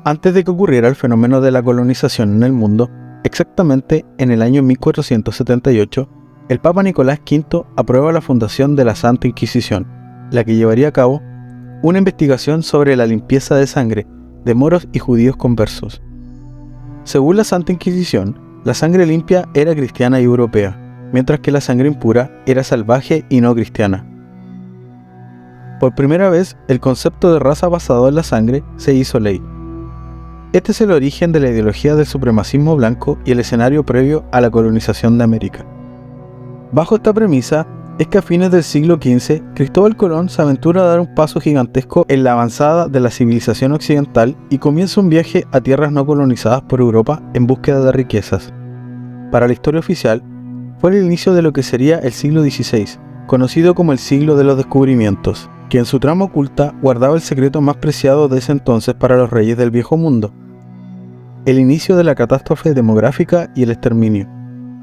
Antes de que ocurriera el fenómeno de la colonización en el mundo, exactamente en el año 1478, el Papa Nicolás V aprueba la fundación de la Santa Inquisición, la que llevaría a cabo una investigación sobre la limpieza de sangre de moros y judíos conversos. Según la Santa Inquisición, la sangre limpia era cristiana y europea, mientras que la sangre impura era salvaje y no cristiana. Por primera vez, el concepto de raza basado en la sangre se hizo ley. Este es el origen de la ideología del supremacismo blanco y el escenario previo a la colonización de América. Bajo esta premisa, es que a fines del siglo XV, Cristóbal Colón se aventura a dar un paso gigantesco en la avanzada de la civilización occidental y comienza un viaje a tierras no colonizadas por Europa en búsqueda de riquezas. Para la historia oficial, fue el inicio de lo que sería el siglo XVI, conocido como el siglo de los descubrimientos, que en su trama oculta guardaba el secreto más preciado de ese entonces para los reyes del viejo mundo: el inicio de la catástrofe demográfica y el exterminio.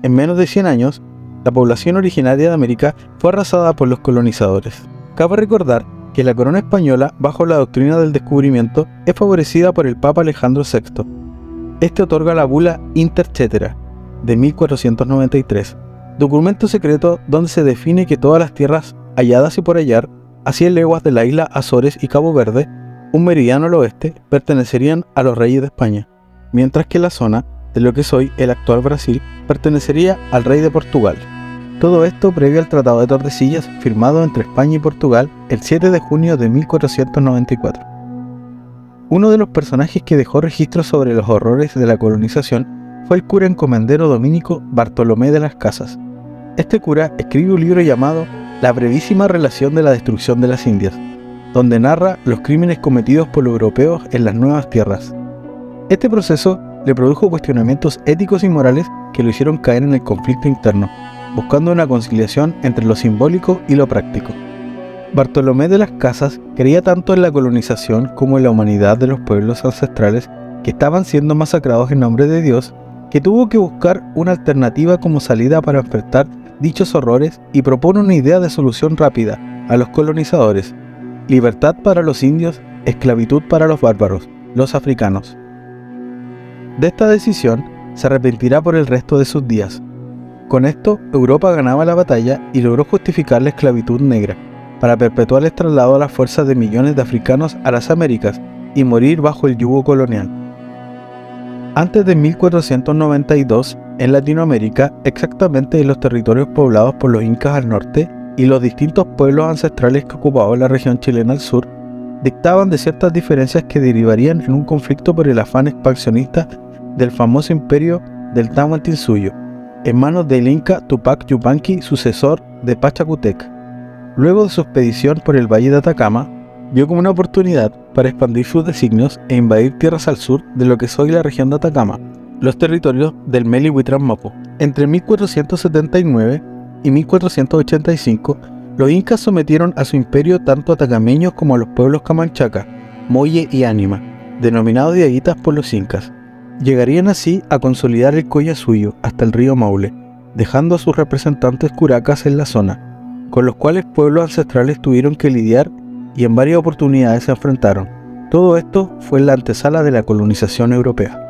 En menos de 100 años, la población originaria de América fue arrasada por los colonizadores. Cabe recordar que la corona española, bajo la doctrina del descubrimiento, es favorecida por el Papa Alejandro VI. Este otorga la bula Inter Cetera de 1493, documento secreto donde se define que todas las tierras halladas y por hallar, a 100 leguas de la isla Azores y Cabo Verde, un meridiano al oeste, pertenecerían a los reyes de España, mientras que la zona de lo que es hoy el actual Brasil pertenecería al rey de Portugal. Todo esto previo al Tratado de Tordesillas firmado entre España y Portugal el 7 de junio de 1494. Uno de los personajes que dejó registro sobre los horrores de la colonización fue el cura encomendero dominico Bartolomé de las Casas. Este cura escribe un libro llamado La brevísima relación de la destrucción de las Indias, donde narra los crímenes cometidos por los europeos en las nuevas tierras. Este proceso le produjo cuestionamientos éticos y morales que lo hicieron caer en el conflicto interno, buscando una conciliación entre lo simbólico y lo práctico. Bartolomé de las Casas creía tanto en la colonización como en la humanidad de los pueblos ancestrales que estaban siendo masacrados en nombre de Dios, que tuvo que buscar una alternativa como salida para enfrentar dichos horrores y propone una idea de solución rápida a los colonizadores: libertad para los indios, esclavitud para los bárbaros, los africanos. De esta decisión se arrepentirá por el resto de sus días. Con esto, Europa ganaba la batalla y logró justificar la esclavitud negra, para perpetuar el traslado a las fuerzas de millones de africanos a las Américas y morir bajo el yugo colonial. Antes de 1492, en Latinoamérica, exactamente en los territorios poblados por los incas al norte y los distintos pueblos ancestrales que ocupaban la región chilena al sur, dictaban de ciertas diferencias que derivarían en un conflicto por el afán expansionista del famoso imperio del Tahuantinsuyo, en manos del inca Tupac Yupanqui, sucesor de Pachacútec. Luego de su expedición por el valle de Atacama, vio como una oportunidad para expandir sus designios e invadir tierras al sur de lo que es hoy la región de Atacama, los territorios del Meli Huitran Mapu. Entre 1479 y 1485, los incas sometieron a su imperio tanto atacameños como a los pueblos camanchaca, Molle y Ánima, denominados diaguitas por los incas. Llegarían así a consolidar el Collasuyo hasta el río Maule, dejando a sus representantes curacas en la zona, con los cuales pueblos ancestrales tuvieron que lidiar y en varias oportunidades se enfrentaron. Todo esto fue en la antesala de la colonización europea.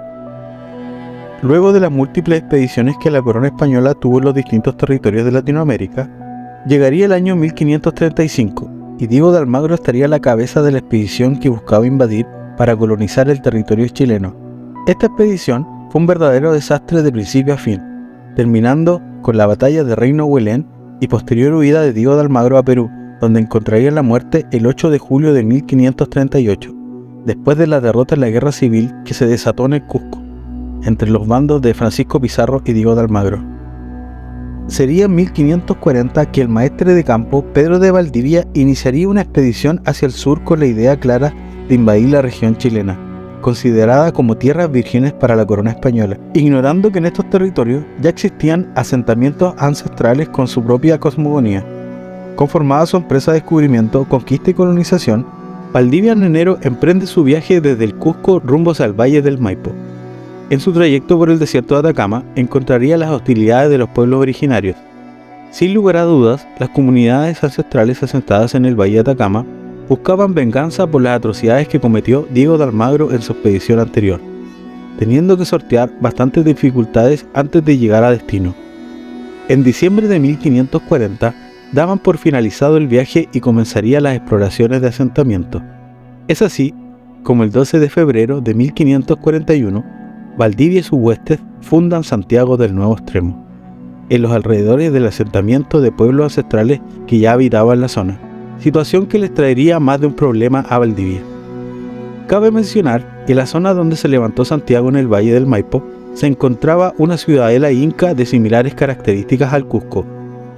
Luego de las múltiples expediciones que la corona española tuvo en los distintos territorios de Latinoamérica, llegaría el año 1535 y Diego de Almagro estaría a la cabeza de la expedición que buscaba invadir para colonizar el territorio chileno. Esta expedición fue un verdadero desastre de principio a fin, terminando con la batalla de Reino Huelén y posterior huida de Diego de Almagro a Perú, donde encontraría la muerte el 8 de julio de 1538, después de la derrota en la guerra civil que se desató en el Cusco, entre los bandos de Francisco Pizarro y Diego de Almagro. Sería en 1540 que el maestre de campo Pedro de Valdivia iniciaría una expedición hacia el sur con la idea clara de invadir la región chilena, considerada como tierras vírgenes para la corona española, ignorando que en estos territorios ya existían asentamientos ancestrales con su propia cosmogonía. Conformada su empresa de descubrimiento, conquista y colonización, Valdivia en enero emprende su viaje desde el Cusco rumbo al valle del Maipo. En su trayecto por el desierto de Atacama encontraría las hostilidades de los pueblos originarios. Sin lugar a dudas, las comunidades ancestrales asentadas en el valle de Atacama buscaban venganza por las atrocidades que cometió Diego de Almagro en su expedición anterior, teniendo que sortear bastantes dificultades antes de llegar a destino. En diciembre de 1540 daban por finalizado el viaje y comenzarían las exploraciones de asentamiento. Es así como el 12 de febrero de 1541, Valdivia y sus huestes fundan Santiago del Nuevo Extremo, en los alrededores del asentamiento de pueblos ancestrales que ya habitaban la zona, situación que les traería más de un problema a Valdivia. Cabe mencionar que la zona donde se levantó Santiago en el Valle del Maipo se encontraba una ciudadela inca de similares características al Cusco.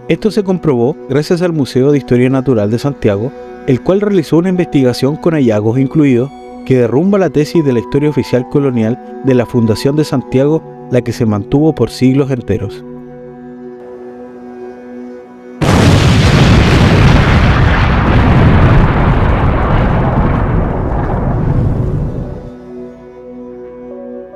Esto se comprobó gracias al Museo de Historia Natural de Santiago, el cual realizó una investigación con hallazgos incluidos que derrumba la tesis de la historia oficial colonial de la fundación de Santiago, la que se mantuvo por siglos enteros.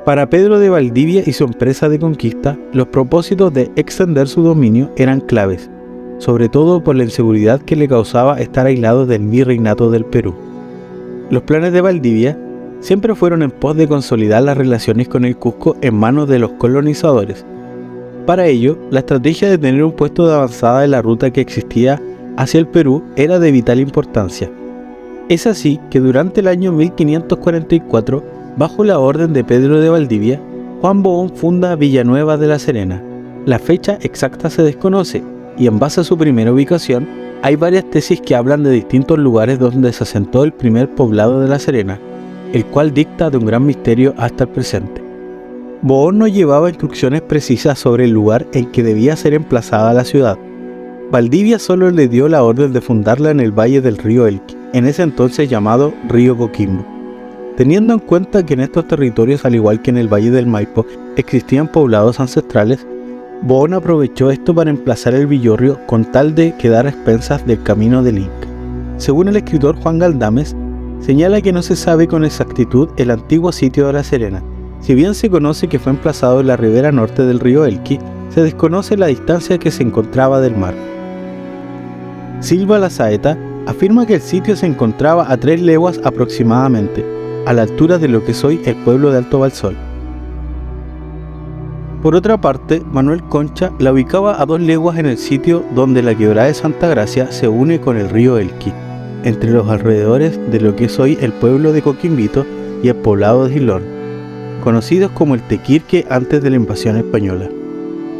Para Pedro de Valdivia y su empresa de conquista, los propósitos de extender su dominio eran claves, sobre todo por la inseguridad que le causaba estar aislado del virreinato del Perú. Los planes de Valdivia siempre fueron en pos de consolidar las relaciones con el Cusco en manos de los colonizadores. Para ello, la estrategia de tener un puesto de avanzada en la ruta que existía hacia el Perú era de vital importancia. Es así que durante el año 1544, bajo la orden de Pedro de Valdivia, Juan Bohón funda Villanueva de la Serena. La fecha exacta se desconoce y en base a su primera ubicación, hay varias tesis que hablan de distintos lugares donde se asentó el primer poblado de La Serena, el cual dicta de un gran misterio hasta el presente. Bohón no llevaba instrucciones precisas sobre el lugar en que debía ser emplazada la ciudad. Valdivia solo le dio la orden de fundarla en el valle del río Elqui, en ese entonces llamado río Coquimbo. Teniendo en cuenta que en estos territorios, al igual que en el Valle del Maipo, existían poblados ancestrales, Bohón aprovechó esto para emplazar el villorrio con tal de quedar a expensas del camino del Inca. Según el escritor Juan Galdames, señala que no se sabe con exactitud el antiguo sitio de La Serena. Si bien se conoce que fue emplazado en la ribera norte del río Elqui, se desconoce la distancia que se encontraba del mar. Silva La Saeta afirma que el sitio se encontraba a 3 leguas aproximadamente, a la altura de lo que es hoy el pueblo de Alto Balsol. Por otra parte, Manuel Concha la ubicaba a 2 leguas en el sitio donde la quebrada de Santa Gracia se une con el río Elqui, entre los alrededores de lo que es hoy el pueblo de Coquimbito y el poblado de Gilón, conocidos como el Tequirque antes de la invasión española.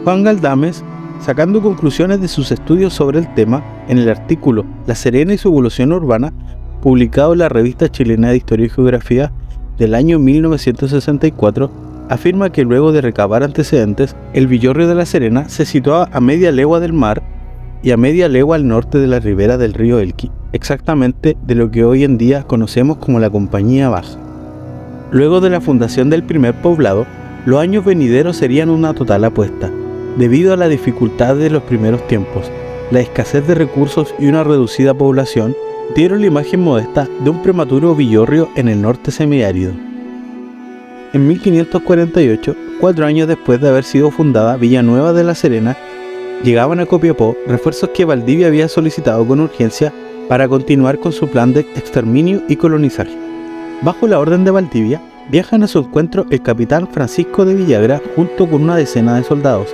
Juan Galdames, sacando conclusiones de sus estudios sobre el tema, en el artículo La Serena y su evolución urbana, publicado en la Revista Chilena de Historia y Geografía del año 1964, afirma que luego de recabar antecedentes, el villorrio de La Serena se situaba a media legua del mar y a media legua al norte de la ribera del río Elqui, exactamente de lo que hoy en día conocemos como la Compañía Baja. Luego de la fundación del primer poblado, los años venideros serían una total apuesta, debido a la dificultad de los primeros tiempos, la escasez de recursos y una reducida población, dieron la imagen modesta de un prematuro villorrio en el norte semiárido. En 1548, 4 años después de haber sido fundada Villanueva de La Serena, llegaban a Copiapó refuerzos que Valdivia había solicitado con urgencia para continuar con su plan de exterminio y colonizaje. Bajo la orden de Valdivia, viajan a su encuentro el capitán Francisco de Villagra junto con una decena de soldados.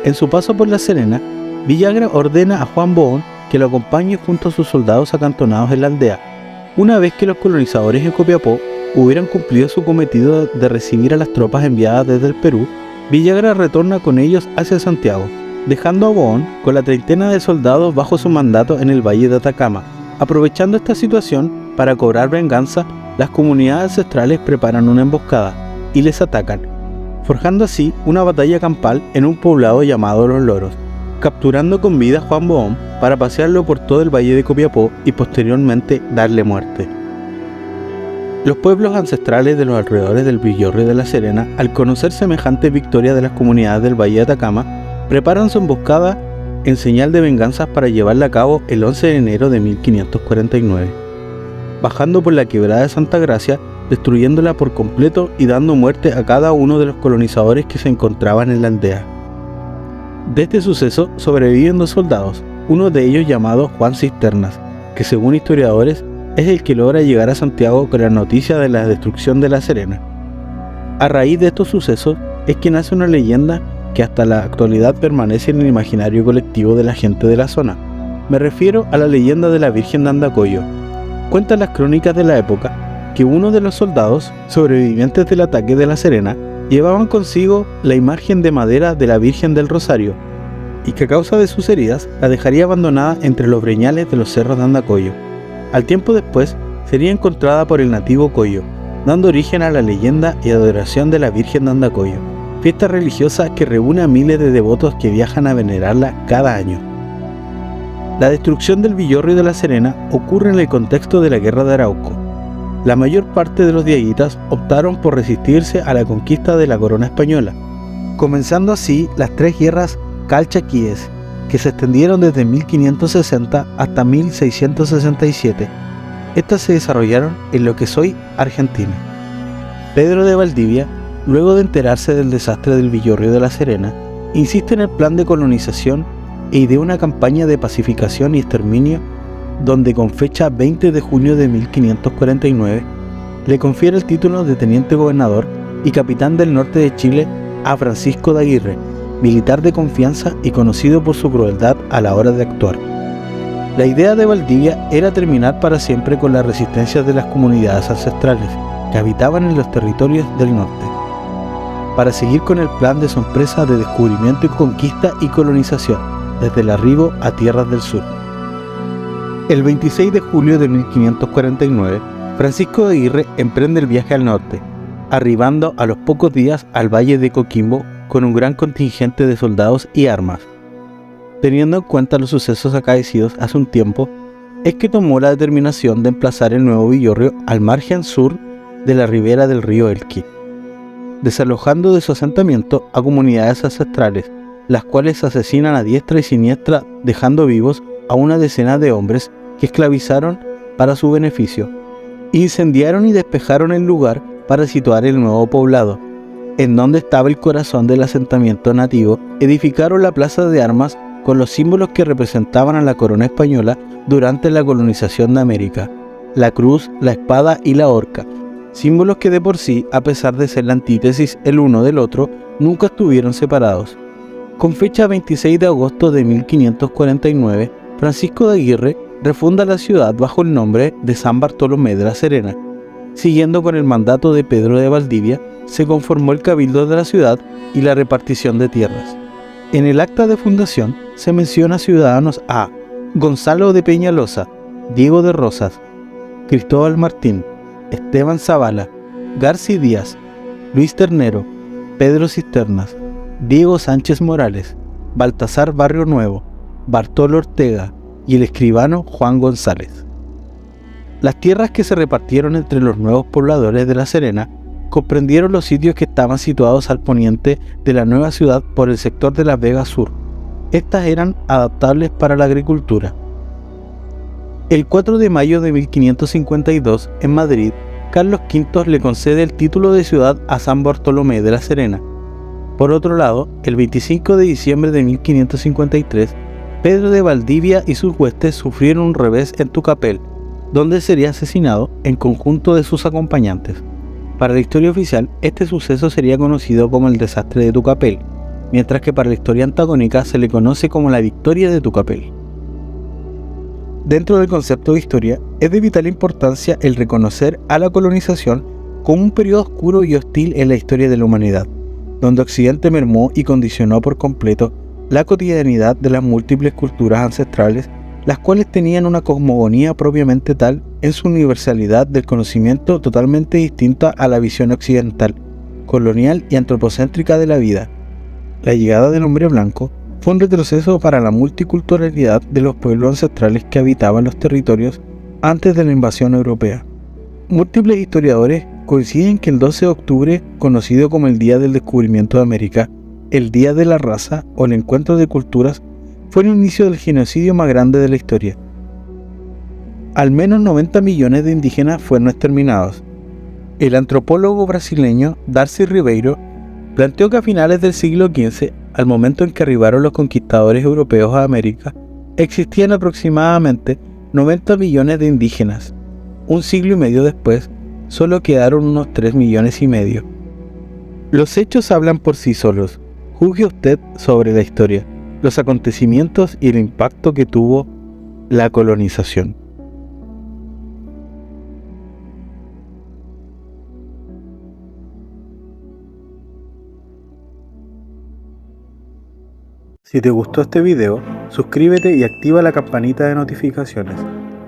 En su paso por La Serena, Villagra ordena a Juan Bohón que lo acompañe junto a sus soldados acantonados en la aldea. Una vez que los colonizadores en Copiapó hubieran cumplido su cometido de recibir a las tropas enviadas desde el Perú, Villagra retorna con ellos hacia Santiago, dejando a Bohón con la treintena de soldados bajo su mandato en el Valle de Atacama. Aprovechando esta situación para cobrar venganza, las comunidades ancestrales preparan una emboscada y les atacan, forjando así una batalla campal en un poblado llamado Los Loros, capturando con vida a Juan Bohón para pasearlo por todo el valle de Copiapó y posteriormente darle muerte. Los pueblos ancestrales de los alrededores del villorrio de La Serena, al conocer semejante victoria de las comunidades del Valle de Atacama, preparan su emboscada en señal de venganza para llevarla a cabo el 11 de enero de 1549, bajando por la quebrada de Santa Gracia, destruyéndola por completo y dando muerte a cada uno de los colonizadores que se encontraban en la aldea. De este suceso sobreviven 2 soldados, uno de ellos llamado Juan Cisternas, que según historiadores es el que logra llegar a Santiago con la noticia de la destrucción de La Serena. A raíz de estos sucesos es que nace una leyenda que hasta la actualidad permanece en el imaginario colectivo de la gente de la zona. Me refiero a la leyenda de la Virgen de Andacollo. Cuentan las crónicas de la época que uno de los soldados sobrevivientes del ataque de La Serena llevaban consigo la imagen de madera de la Virgen del Rosario y que a causa de sus heridas la dejaría abandonada entre los breñales de los cerros de Andacollo. Al tiempo después sería encontrada por el nativo Coyo, dando origen a la leyenda y adoración de la Virgen de Andacollo, fiesta religiosa que reúne a miles de devotos que viajan a venerarla cada año. La destrucción del villorrio de La Serena ocurre en el contexto de la Guerra de Arauco. La mayor parte de los diaguitas optaron por resistirse a la conquista de la corona española, comenzando así las tres guerras calchaquíes, que se extendieron desde 1560 hasta 1667. Estas se desarrollaron en lo que es hoy Argentina. Pedro de Valdivia, luego de enterarse del desastre del villorrio de La Serena, insiste en el plan de colonización e idea una campaña de pacificación y exterminio donde con fecha 20 de junio de 1549 le confiere el título de teniente gobernador y capitán del norte de Chile a Francisco de Aguirre, militar de confianza y conocido por su crueldad a la hora de actuar. La idea de Valdivia era terminar para siempre con las resistencias de las comunidades ancestrales que habitaban en los territorios del norte, para seguir con el plan de su empresa de descubrimiento y conquista y colonización, desde el arribo a tierras del sur. El 26 de julio de 1549, Francisco de Aguirre emprende el viaje al norte, arribando a los pocos días al valle de Coquimbo con un gran contingente de soldados y armas. Teniendo en cuenta los sucesos acaecidos hace un tiempo, es que tomó la determinación de emplazar el nuevo villorrio al margen sur de la ribera del río Elqui, desalojando de su asentamiento a comunidades ancestrales, las cuales asesinan a diestra y siniestra, dejando vivos a una decena de hombres que esclavizaron para su beneficio. Incendiaron y despejaron el lugar para situar el nuevo poblado, en donde estaba el corazón del asentamiento nativo. Edificaron la plaza de armas con los símbolos que representaban a la corona española durante la colonización de América: la cruz, la espada y la horca, símbolos que de por sí, a pesar de ser la antítesis el uno del otro, nunca estuvieron separados. Con fecha 26 de agosto de 1549, Francisco de Aguirre refunda la ciudad bajo el nombre de San Bartolomé de La Serena. Siguiendo con el mandato de Pedro de Valdivia, se conformó el cabildo de la ciudad y la repartición de tierras. En el acta de fundación se menciona ciudadanos a Gonzalo de Peñalosa, Diego de Rosas, Cristóbal Martín, Esteban Zavala, Garci Díaz, Luis Ternero, Pedro Cisternas, Diego Sánchez Morales, Baltasar Barrio Nuevo, Bartolo Ortega y el escribano Juan González. Las tierras que se repartieron entre los nuevos pobladores de La Serena comprendieron los sitios que estaban situados al poniente de la nueva ciudad por el sector de Las Vegas Sur. Estas eran adaptables para la agricultura. El 4 de mayo de 1552, en Madrid, Carlos V le concede el título de ciudad a San Bartolomé de La Serena. Por otro lado, el 25 de diciembre de 1553, Pedro de Valdivia y sus huestes sufrieron un revés en Tucapel, donde sería asesinado en conjunto de sus acompañantes. Para la historia oficial, este suceso sería conocido como el desastre de Tucapel, mientras que para la historia antagónica se le conoce como la victoria de Tucapel. Dentro del concepto de historia, es de vital importancia el reconocer a la colonización como un periodo oscuro y hostil en la historia de la humanidad, donde Occidente mermó y condicionó por completo la cotidianidad de las múltiples culturas ancestrales, las cuales tenían una cosmogonía propiamente tal en su universalidad del conocimiento totalmente distinta a la visión occidental, colonial y antropocéntrica de la vida. La llegada del hombre blanco fue un retroceso para la multiculturalidad de los pueblos ancestrales que habitaban los territorios antes de la invasión europea. Múltiples historiadores coinciden que el 12 de octubre, conocido como el Día del Descubrimiento de América, el Día de la Raza o el Encuentro de Culturas, fue el inicio del genocidio más grande de la historia. Al menos 90 millones de indígenas fueron exterminados. El antropólogo brasileño Darcy Ribeiro planteó que a finales del siglo XV, al momento en que arribaron los conquistadores europeos a América, existían aproximadamente 90 millones de indígenas, un siglo y medio después, solo quedaron unos 3,5 millones. Los hechos hablan por sí solos. Juzgue usted sobre la historia, los acontecimientos y el impacto que tuvo la colonización. Si te gustó este video, suscríbete y activa la campanita de notificaciones.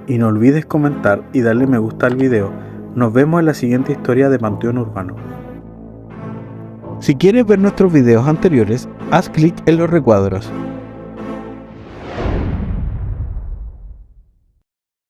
Y no olvides comentar y darle me gusta al video. Nos vemos en la siguiente historia de Panteón Urbano. Si quieres ver nuestros videos anteriores, haz clic en los recuadros.